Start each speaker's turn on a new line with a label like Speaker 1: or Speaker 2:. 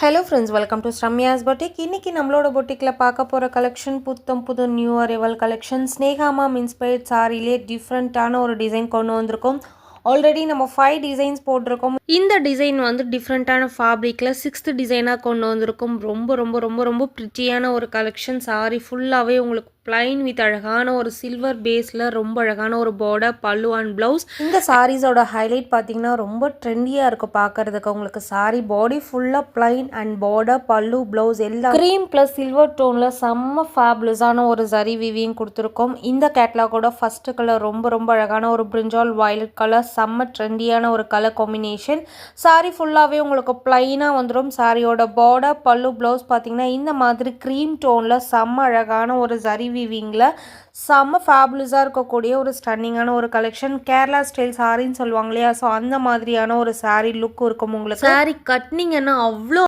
Speaker 1: Hello friends, welcome to Sramya's boutique. இன்றைக்கி நம்மளோட பொட்டிக்கில் பார்க்க போகிற கலெக்ஷன் புது new arrival collection. Sneha ma'am inspired சாரிலே டிஃப்ரெண்ட்டான ஒரு டிசைன் கொண்டு வந்திருக்கோம். ஆல்ரெடி நம்ம 5 டிசைன்ஸ் போட்டிருக்கோம். இந்த டிசைன் வந்து டிஃப்ரெண்ட்டான ஃபேப்ரிக்கில் 6th டிசைனாக கொண்டு வந்திருக்கோம். ரொம்ப ரொம்ப ரொம்ப ரொம்ப ப்ரிட்டியான ஒரு கலெக்ஷன். சாரி ஃபுல்லாகவே உங்களுக்கு பிளைன் வித் அழகான ஒரு சில்வர் பேஸில் ரொம்ப அழகான ஒரு பார்டர், பல்லு அண்ட் ப்ளவுஸ். இந்த சாரீஸோட ஹைலைட் பார்த்தீங்கன்னா ரொம்ப ட்ரெண்டியாக இருக்கும் பார்க்குறதுக்கு. உங்களுக்கு சாரி பாடி ஃபுல்லாக பிளைன் அண்ட் பார்டர், பல்லு, ப்ளவுஸ் எல்லாம் க்ரீம் ப்ளஸ் சில்வர் டோனில் செம்ம ஃபேப்லஸான ஒரு சரி விவியும் கொடுத்துருக்கோம். இந்த கேட்லாகோட ஃபஸ்ட்டு கலர் ரொம்ப ரொம்ப அழகான ஒரு பிரிஞ்சால் வயலட் கலர், செம்ம ட்ரெண்டியான ஒரு கலர் காம்பினேஷன். சாரி ஃபுல்லாகவே உங்களுக்கு பிளைனாக வந்துடும். சாரியோட பார்டர், பல்லு, ப்ளவுஸ் பார்த்தீங்கன்னா இந்த மாதிரி க்ரீம் டோனில் செம்ம அழகான ஒரு சரி வீவிங்கில் செம்ம ஃபேபுலஸாக இருக்கக்கூடிய ஒரு ஸ்டன்னிங்கான ஒரு கலெக்ஷன். கேரளா ஸ்டைல் சாரின்னு சொல்லுவாங்க இல்லையா, ஸோ அந்த மாதிரியான ஒரு சாரீ லுக் இருக்கும் உங்களுக்கு. சாரீ கட்டினீங்கன்னா அவ்வளோ